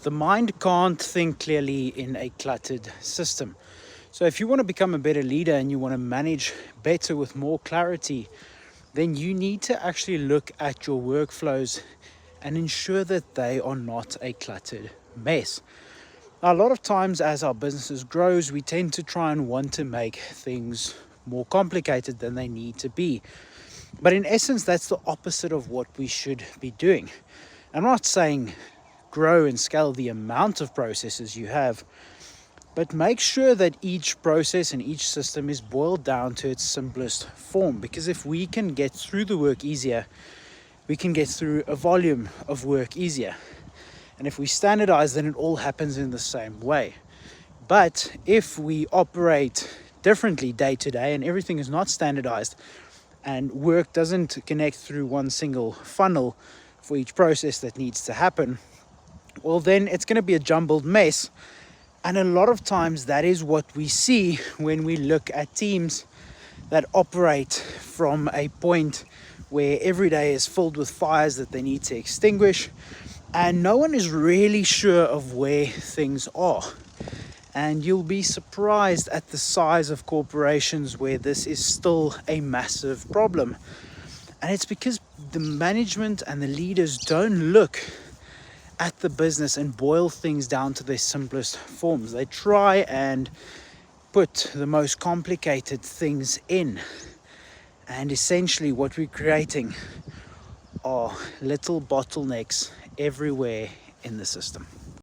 The mind can't think clearly in a cluttered system. So if you want to become a better leader and you want to manage better with more clarity, then you need to actually look at your workflows and ensure that they are not a cluttered mess. Now, a lot of times as our businesses grows, we tend to try and want to make things more complicated than they need to be. But in essence, that's the opposite of what we should be doing. I'm not saying grow and scale the amount of processes you have, but make sure that each process and each system is boiled down to its simplest form. Because if we can get through the work easier, we can get through a volume of work easier. And if we standardize, then it all happens in the same way. But if we operate differently day to day and everything is not standardized and work doesn't connect through one single funnel for each process that needs to happen, well, then it's going to be a jumbled mess. And a lot of times that is what we see when we look at teams that operate from a point where every day is filled with fires that they need to extinguish, and no one is really sure of where things are. And you'll be surprised at the size of corporations where this is still a massive problem. And it's because the management and the leaders don't look at the business and boil things down to their simplest forms. They try and put the most complicated things in. And essentially what we're creating are little bottlenecks everywhere in the system.